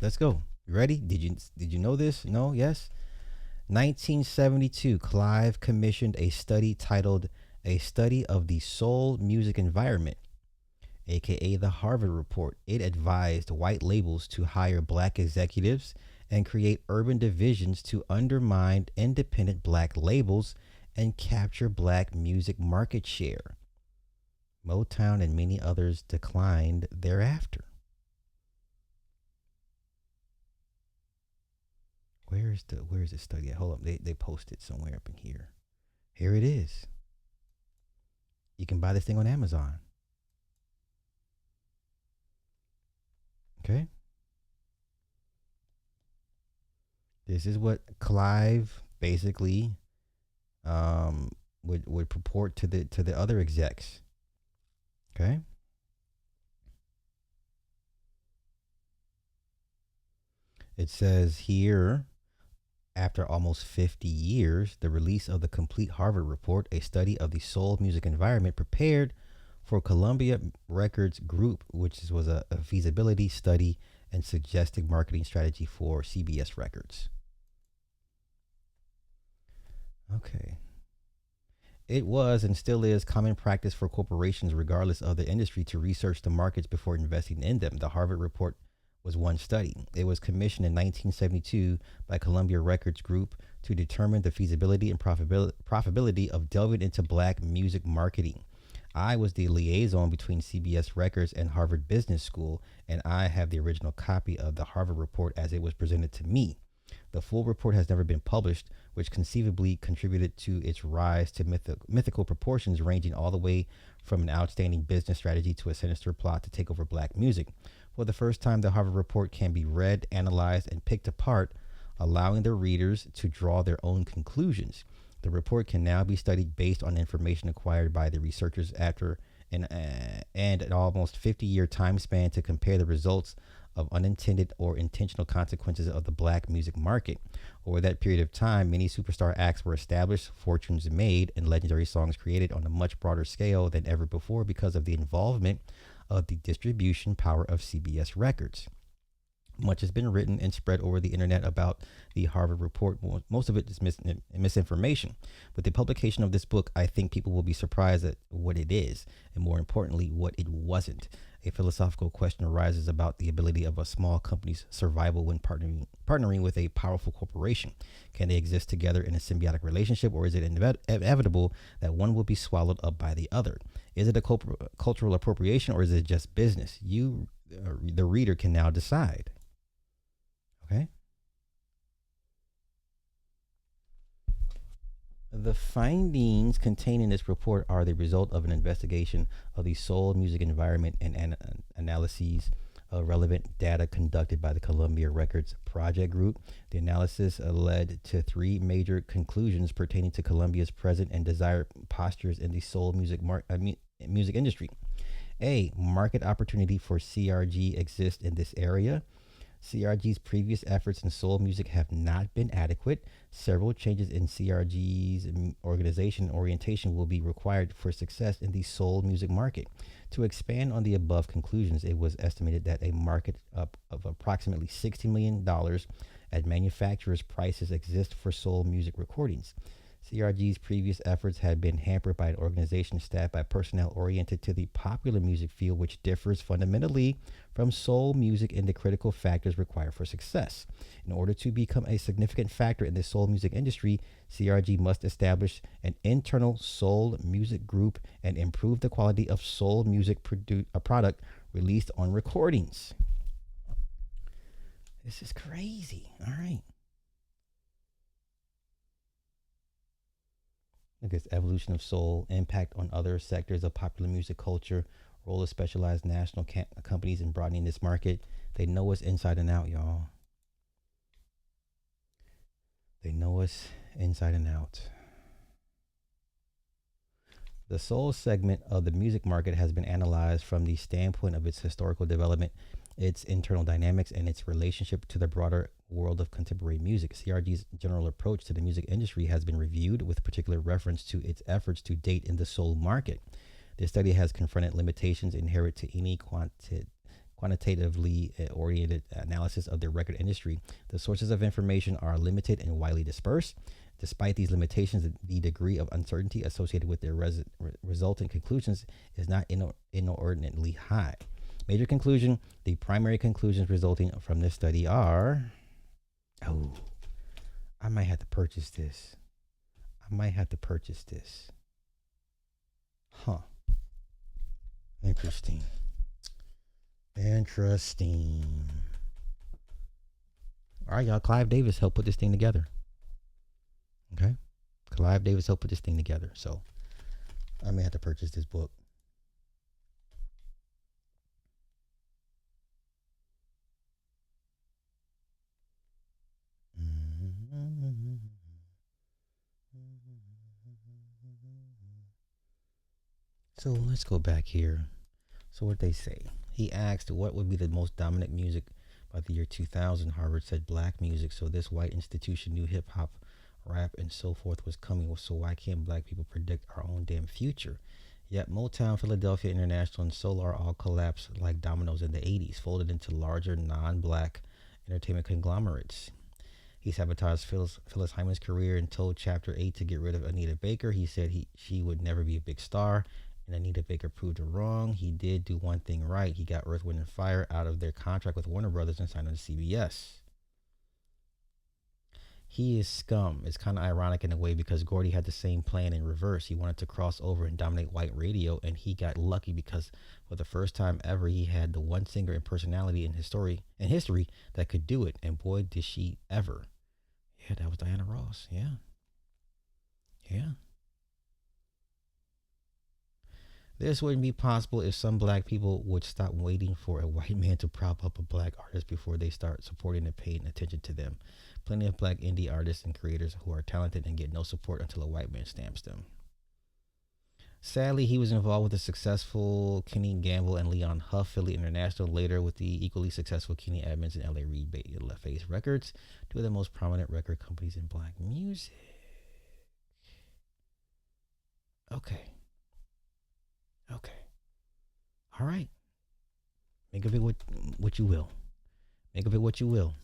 Let's go. You ready? Did you know this? No? Yes? 1972, Clive commissioned a study titled A Study of the Soul Music Environment, aka the Harvard Report. It advised white labels to hire black executives and create urban divisions to undermine independent black labels and capture black music market share. Motown and many others declined thereafter. Where's the study at? Hold up, they posted somewhere up in here. Here it is. You can buy this thing on Amazon. Okay. This is what Clive basically would purport to the other execs. Okay. It says here, after almost 50 years, the release of the complete Harvard Report, a study of the soul music environment prepared for Columbia Records Group, which was a feasibility study and suggested marketing strategy for CBS Records. Okay. It was and still is common practice for corporations, regardless of the industry, to research the markets before investing in them. The Harvard Report was one study. It was commissioned in 1972 by Columbia Records Group to determine the feasibility and profitability of delving into black music marketing. I was the liaison between CBS Records and Harvard Business School, and I have the original copy of the Harvard Report as it was presented to me. The full report has never been published, which conceivably contributed to its rise to mythical proportions, ranging all the way from an outstanding business strategy to a sinister plot to take over black music. For the first time, the Harvard Report can be read, analyzed, and picked apart, allowing the readers to draw their own conclusions. The report can now be studied based on information acquired by the researchers after an almost 50-year time span to compare the results of unintended or intentional consequences of the black music market. Over that period of time, many superstar acts were established, fortunes made, and legendary songs created on a much broader scale than ever before because of the involvement of the distribution power of CBS Records. Much has been written and spread over the internet about the Harvard Report. Most of it is misinformation. With the publication of this book, I think people will be surprised at what it is, and more importantly, what it wasn't. A philosophical question arises about the ability of a small company's survival when partnering with a powerful corporation. Can they exist together in a symbiotic relationship, or is it inevitable that one will be swallowed up by the other? Is it a cultural appropriation, or is it just business? You, the reader, can now decide. Okay. The findings contained in this report are the result of an investigation of the soul music environment and analyses of relevant data conducted by the Columbia Records Project Group. The analysis led to three major conclusions pertaining to Columbia's present and desired postures in the soul music industry. A market opportunity for CRG exists in this area. CRG's previous efforts in soul music have not been adequate. Several changes in CRG's organization orientation will be required for success in the soul music market. To expand on the above conclusions, it was estimated that a market of approximately $60 million at manufacturers' prices exists for soul music recordings. CRG's previous efforts had been hampered by an organization staffed by personnel oriented to the popular music field, which differs fundamentally from soul music in the critical factors required for success. In order to become a significant factor in the soul music industry, CRG must establish an internal soul music group and improve the quality of soul music product released on recordings. This is crazy. All right. I guess evolution of soul, impact on other sectors of popular music culture, role of specialized national companies in broadening this market. They know us inside and out, y'all. They know us inside and out. The soul segment of the music market has been analyzed from the standpoint of its historical development, its internal dynamics, and its relationship to the broader world of contemporary music. CRG's general approach to the music industry has been reviewed with particular reference to its efforts to date in the soul market. This study has confronted limitations inherent to any quantitatively oriented analysis of the record industry. The sources of information are limited and widely dispersed. Despite these limitations, the degree of uncertainty associated with their resultant conclusions is not inordinately high. Major conclusion: the primary conclusions resulting from this study are. Oh, I might have to purchase this. I might have to purchase this. Huh. Interesting. Interesting. All right, y'all. Clive Davis helped put this thing together. Okay. Clive Davis helped put this thing together. So I may have to purchase this book. So let's go back here. So what they say? He asked what would be the most dominant music by the year 2000. Harvard said black music. So this white institution knew hip hop, rap, and so forth was coming. So why can't black people predict our own damn future? Yet Motown, Philadelphia International, and Solar all collapsed like dominoes in the 80s, folded into larger non-black entertainment conglomerates. He sabotaged Phyllis Hyman's career and told Chapter 8 to get rid of Anita Baker. He said she would never be a big star, and Anita Baker proved her wrong. He did do one thing right. He got Earth, Wind, and Fire out of their contract with Warner Brothers and signed on to CBS. He is scum. It's kind of ironic in a way because Gordy had the same plan in reverse. He wanted to cross over and dominate white radio, and he got lucky because for the first time ever, he had the one singer and personality in history that could do it. And boy, did she ever. Yeah, that was Diana Ross. Yeah. Yeah. This wouldn't be possible if some black people would stop waiting for a white man to prop up a black artist before they start supporting and paying attention to them. Plenty of black indie artists and creators who are talented and get no support until a white man stamps them. Sadly, he was involved with the successful Kenny Gamble and Leon Huff, Philly International, later with the equally successful Kenny Edmonds and L.A. Reid Face Records, two of the most prominent record companies in black music. Okay. All right. Make of it what you will. Make of it what you will.